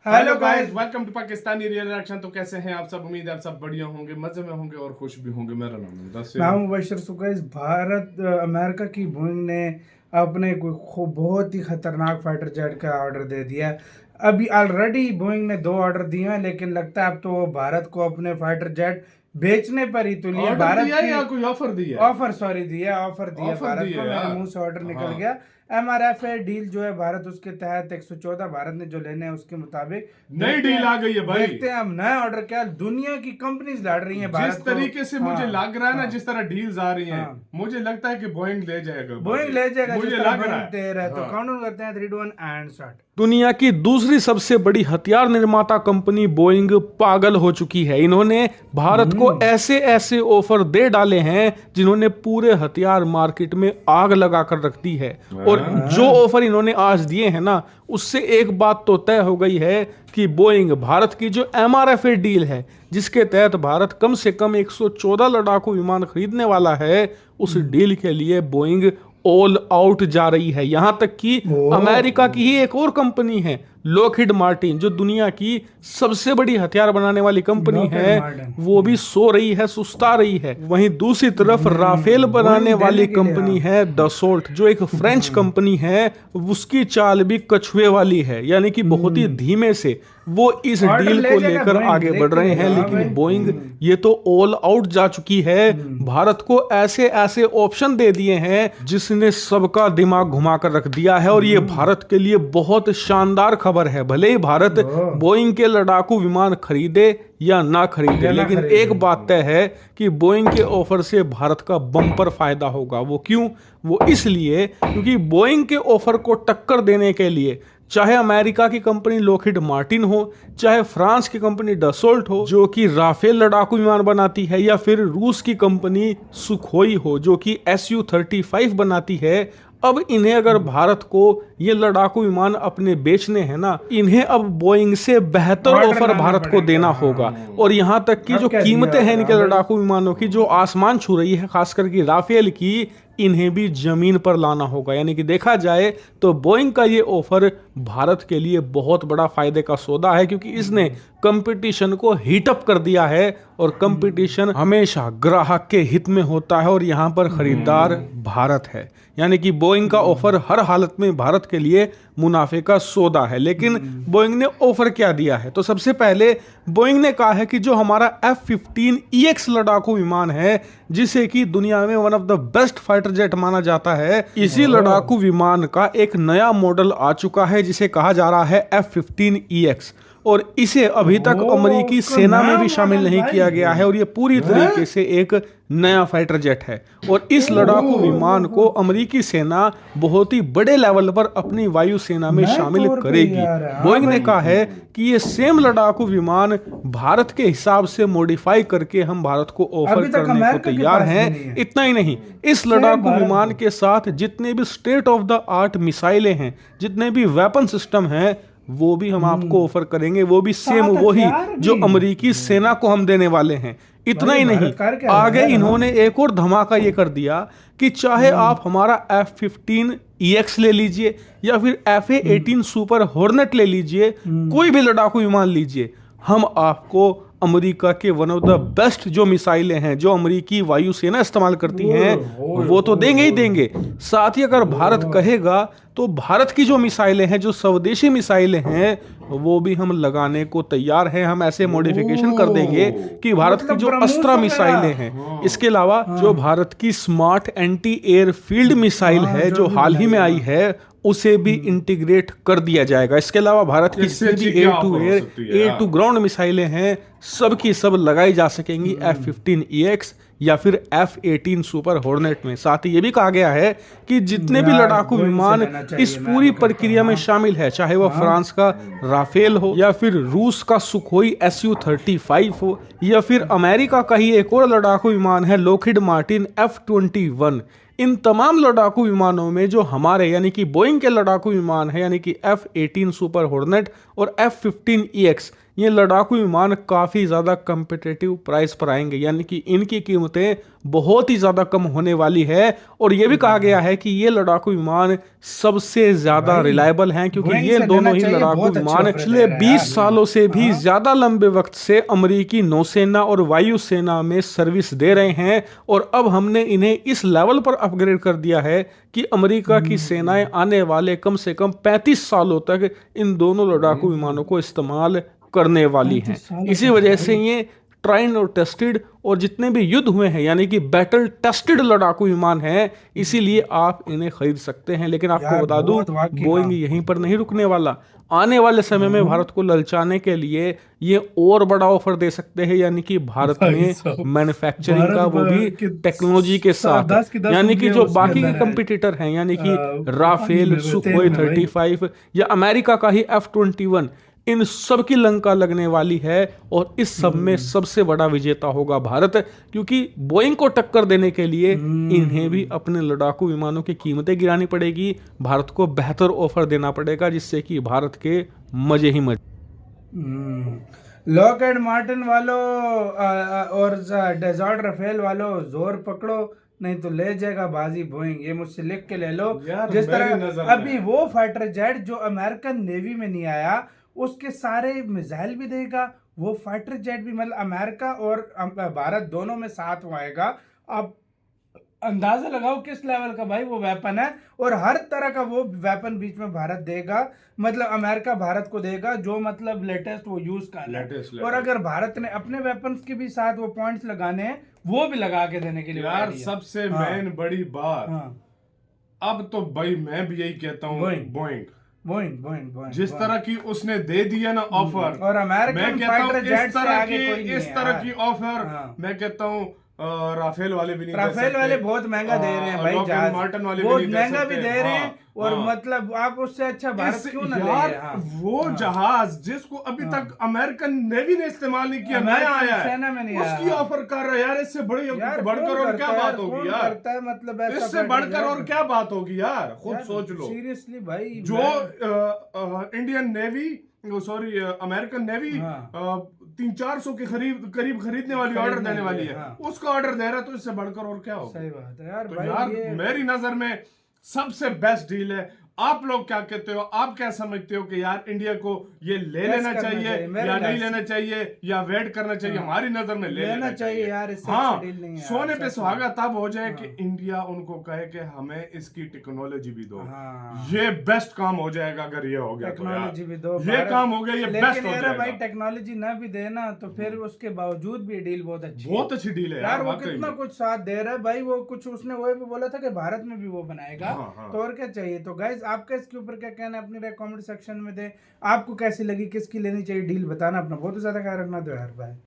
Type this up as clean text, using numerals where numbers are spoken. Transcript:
Hello guys, welcome to Pakistani real reaction. तो कैसे हैं आप सब? उम्मीद है आप सब बढ़िया होंगे, मजे में होंगे और खुश भी होंगे। मेरा नाम है नाम मुबशर सुकैस। भारत अमेरिका की बोइंग ने अपने बहुत ही खतरनाक फाइटर जेट का ऑर्डर दे दिया है। अभी ऑलरेडी बोइंग ने 2 ऑर्डर दिए हैं, लेकिन लगता है अब तो वो भारत को अपने फाइटर जेट बेचने पर ही तुली है। ऑर्डर भारत दिया की या कोई ऑफर दिया? ऑफर, सॉरी, दिया ऑफर दिया ऑफर भारत दिया को। मेरे यार। मुंह से ऑर्डर निकल हाँ। गया। MRFA डील जो है भारत, उसके तहत 114 भारत ने जो लेने हैं उसके मुताबिक नई डील आ गई है भाई। देखते हैं हम नया ऑर्डर क्या। दुनिया की कंपनीज लड़ रही हैं जिस भारत को। तरीके से मुझे लग रहा है ना, हाँ, जिस तरह डील्स आ रही हैं, हाँ। मुझे लगता है कि बोइंग ले जाएगा। बोइंग ले जाएगा, मुझे जिस तरह लग रहा बोइंग दे रहा है। तो हाँ। काउंट करते हैं 3 2 1 एंड स्टार्ट। दुनिया की दूसरी सबसे बड़ी हथियार निर्माता कंपनी बोइंग पागल हो चुकी है। इन्होंने भारत को ऐसे ऐसे ऑफर दे डाले हैं जिन्होंने पूरे हथियार मार्केट में आग लगा कर रख दी है। और जो ऑफर इन्होंने आज दिए हैं ना, उससे एक बात तो तय हो गई है कि बोइंग भारत की जो MRFA डील है, जिसके तहत भारत कम से कम 114 लड़ाकू विमान खरीदने वाला है, उस डील के लिए बोइंग ऑल आउट जा रही है। यहां तक कि अमेरिका की ही एक और कंपनी है लॉकहीड मार्टिन, जो दुनिया की सबसे बड़ी हथियार बनाने वाली कंपनी है, वो भी सो रही है, सुस्ता रही है। वहीं दूसरी तरफ राफेल बनाने वाली कंपनी है दसोल्ट, जो एक फ्रेंच कंपनी है, उसकी चाल भी कछुए वाली है, यानी कि बहुत ही धीमे से वो इस डील को लेकर आगे बढ़ रहे हैं। लेकिन बोइंग ये तो ऑल आउट जा चुकी है। भारत को ऐसे ऐसे ऑप्शन दे दिए हैं जिसने सबका दिमाग घुमा कर रख दिया है। और ये भारत के लिए बहुत शानदार खबर है। भले ही भारत बोइंग के लड़ाकू विमान खरीदे या ना खरीदे, लेकिन एक बात तय है कि बोइंग के ऑफर से भारत का बम्पर फायदा होगा। वो क्यों? वो इसलिए क्योंकि बोइंग के ऑफर को टक्कर देने के लिए चाहे अमेरिका की कंपनी लॉकहीड मार्टिन हो, चाहे फ्रांस की कंपनी डसोल्ट हो जो कि राफेल लड़ाकू विमान बनाती है, या फिर रूस की कंपनी सुखोई हो जो कि Su-35 बनाती है, अब इन्हें अगर भारत को ये लड़ाकू विमान अपने बेचने हैं ना, इन्हें अब बोइंग से बेहतर ऑफर भारत को देना होगा। और यहां तक कि जो कीमतें हैं इनके लड़ाकू विमानों की, जो आसमान छू रही है, खासकर की राफेल की, इन्हें भी जमीन पर लाना होगा। यानी कि देखा जाए तो बोइंग का ये ऑफर भारत के लिए बहुत बड़ा फायदे का सौदा है, क्योंकि इसने कंपटीशन को हीटअप कर दिया है। और कंपटीशन हमेशा ग्राहक के हित में होता है, और यहां पर खरीदार भारत है। यानी कि बोइंग का ऑफर हर हालत में भारत के लिए मुनाफे का सौदा है। लेकिन बोइंग ने ऑफर क्या दिया है? तो सबसे पहले बोइंग ने कहा है कि जो हमारा F-15EX लड़ाकू विमान है, जिसे कि दुनिया में one of the best fighter jet माना जाता है, इसी लड़ाकू विमान का एक नया मॉडल आ चुका है जिसे कहा जा रहा है F-15EX। और इसे अभी तक अमेरिकी सेना में भी शामिल नहीं किया गया है, और ये पूरी तरीके से एक नया फाइटर जेट है। और इस लड़ाकू विमान को अमेरिकी सेना बहुत ही बड़े लेवल पर अपनी वायुसेना में शामिल करेगी। बोइंग ने कहा है कि ये सेम लड़ाकू विमान भारत के हिसाब से मॉडिफाई करके हम भारत को ऑफर करने को तैयार हैं। इतना ही नहीं, इस लड़ाकू विमान के साथ जितने भी स्टेट ऑफ द आर्ट मिसाइलें हैं, जितने भी वेपन सिस्टम हैं, वो भी हम आपको ऑफर करेंगे। वो भी सेम वही जो अमेरिकी सेना को हम देने वाले हैं। इतना ही नहीं, आगे इन्होंने एक और धमाका ये कर दिया कि चाहे आप हमारा F-15EX ले लीजिए या फिर FA-18 सुपर हॉर्नेट ले लीजिए, कोई भी लड़ाकू विमान लीजिए, हम आपको अमेरिका के वन ऑफ द बेस्ट जो मिसाइलें हैं, जो अमेरिकी वायुसेना इस्तेमाल करती हैं, वो तो देंगे ही देंगे। साथ ही अगर भारत कहेगा तो भारत की जो मिसाइलें हैं, जो स्वदेशी मिसाइलें हैं, वो भी हम लगाने को तैयार हैं। हम ऐसे मॉडिफिकेशन कर देंगे कि भारत की जो अस्त्रा मिसाइलें हैं, इसके अलावा जो भारत की smart anti air field missile है जो हाल ही में आई है, उसे भी इंटीग्रेट कर दिया जाएगा। इसके अलावा भारत की जितनी भी air to air, air to ground मिसाइलें हैं, सब की सब लगाई जा सकेंगी F-15EX या फिर F-18 सुपर हॉर्नेट में। साथ ही ये भी कहा गया है कि जितने भी लड़ाकू विमान इस पूरी प्रक्रिया में शामिल है, चाहे वह फ्रांस का राफेल हो, या फिर रूस का सुखोई Su-35 हो, या फिर अमेरिका का ही एक और लड़ाकू विमान है लॉकहीड मार्टिन F-21, इन तमाम लड़ाकू विमानों में जो हमारे यानी कि बोइंग के लड़ाकू विमान है, यानी कि F-18 सुपर हॉर्नेट और F-15EX, ये लड़ाकू विमान काफ़ी ज़्यादा कम्पिटिटिव प्राइस पर आएंगे, यानी कि इनकी कीमतें बहुत ही ज़्यादा कम होने वाली है। और ये भी कहा गया है कि ये लड़ाकू विमान सबसे ज़्यादा रिलायबल हैं, क्योंकि बोइंग ये से दोनों लेना ही चाहिए, लड़ाकू बहुत अच्छे विमान ऑफर पिछले दे रहा है 20 यार। सालों से भी ज़्यादा लंबे वक्त से अमरीकी नौसेना और वायुसेना में सर्विस दे रहे हैं। और अब हमने इन्हें इस लेवल पर अपग्रेड कर दिया है कि अमेरिका की सेनाएं आने वाले कम से कम 35 सालों तक इन दोनों लड़ाकू विमानों को इस्तेमाल करने वाली हैं। 35 सालों इसी वजह से ये ट्राइन और टेस्टेड और जितने भी युद्ध हुए हैं, यानी कि बैटल टेस्टेड लड़ाकू विमान हैं, इसीलिए आप इन्हें खरीद सकते हैं। लेकिन आपको यार बता दूं, बहुत वाकई, बोइंग हाँ। यहीं पर नहीं रुकने वाला। आने वाले समय में भारत को ललचाने के लिए ये और बड़ा ऑफर दे सकते हैं, यानी कि भारत भाई में साहब, मैन्युफैक्चरिंग भारत का, वो भी के टेक्नोलॉजी के 10 साथ, की 10 यानी कि उंगलियां जो उसके बाकी के अंदर है। कंपटीटर हैं, यानी कि पानी राफेल, में सुखोई तेल में भाई। 35 या अमेरिका का ही F-21, इन सब की लंका लगने वाली है। और इस सब में सबसे बड़ा विजेता होगा भारत, क्योंकि बोइंग को टक्कर देने के लिए इन्हें भी अपने लड़ाकू विमानों की कीमतें गिरानी पड़ेगी, भारत को बेहतर ऑफर देना पड़ेगा, जिससे कि भारत के मजे ही मजे। लॉकहेड मार्टिन वालों और डेजर्ट राफेल वालों, जोर पकड़ो, नहीं तो ले जाएगा बाजी बोइंग। ये मुझसे लिख के ले लो। यार, जिस मेरी तरह नज़र अभी में- वो फाइटर जेट जो अमेरिकन नेवी में नहीं आया, उसके सारे मिसाइल भी देगा वो फाइटर जेट भी, मतलब अमेरिका और भारत दोनों में साथ में आएगा। अब अंदाजा लगाओ किस लेवल का भाई वो वेपन है, और हर तरह का वो वेपन बीच में भारत देगा, मतलब अमेरिका भारत को देगा, जो मतलब लेटेस्ट वो यूज कर रहा है। लेटेस्ट। और अगर भारत ने अपने वेपन्स के भी साथ वो पॉइंट्स लगाने हैं, वो भी लगा के देने के लिए यार ready है। सबसे हाँ। मेन बड़ी बात, हाँ, अब तो भाई मैं भी यही कहता हूँ, Boeing. Boeing Boeing Boeing Boeing जिस तरह की उसने दे दिया ना ऑफर, और अमेरिकन मैं कहता हूँ फाइटर जेट इस से तरह आगे की कोई नहीं इस है तरह यार। की ऑफर, हाँ। मैं कहता हूँ राफेल वाले भी नहीं दे राफेल सकते। वाले बहुत महंगा दे रहे हैं भाई, लॉकहीड जहाज मार्टिन वाले बहुत भी नहीं महंगा भी सकते। दे रहे हैं। हाँ, और हाँ। मतलब आप उससे अच्छा भारत इस- क्यों ना यार, ले। हाँ, वो हाँ। जहाज जिसको अभी तक अमेरिकन नेवी ने इस्तेमाल नहीं किया, नया अमेरिकन आया है, सेना में नहीं आया, उसकी हाँ। ऑफर कर रहा है यार। इससे बड़ी यार बढ़कर कौन और करता क्या है बात यार, होगी कौन यार, करता है, मतलब ऐसा इससे फाइटर बढ़कर जेट? और क्या बात होगी यार, खुद यार, सोच लो। सीरियसली भाई, जो Indian navy, sorry American navy हाँ। 300-400 के करीब खरीदने वाली, ऑर्डर देने वाली है, हाँ। उसका ऑर्डर दे रहा है, तो इससे बढ़कर और क्या होगा। सही बात है यार तो भाई, यार ये मेरी नजर में सबसे बेस्ट डील है। आप लोग क्या कहते हो, आप क्या समझते हो कि यार इंडिया को ये ले Yes लेना करना चाहिए चाहिए, मेरे या नहीं ख्याल लेना चाहिए, या वेट करना चाहिए? हाँ। हमारी नजर में ले लेना चाहिए यार, इससे हाँ, अच्छी डील नहीं है यार, सोने पे सच सुहागा में। तब हो जाए कि हाँ। इंडिया उनको कहे कि हमें इसकी टेक्नोलॉजी भी दो। हाँ। ये बेस्ट काम हो जाएगा अगर ये हो गया तो यार। टेक्नोलॉजी भी दो, ये काम हो गया, ये बेस्ट लेकिन हो यार जाएगा। भाई टेक्नोलॉजी ना भी देना तो फिर उसके बावजूद भी डील बहुत अच्छी है। बहुत अच्छी डील है यार वो वाकई कितना में। कुछ साथ दे रहा है भाई, वो कुछ उसने वो भी बोला था कि भारत में भी वो बनाएगा। हाँ, हाँ। तो और क्या चाहिए। तो गाइस आपका इसके ऊपर क्या कहना है, अपनी राय कमेंट सेक्शन में दे। आपको कैसी लगी, किसकी लेनी चाहिए डील, बताना। अपना बहुत ज्यादा ख्याल रखना। तो यार बाय।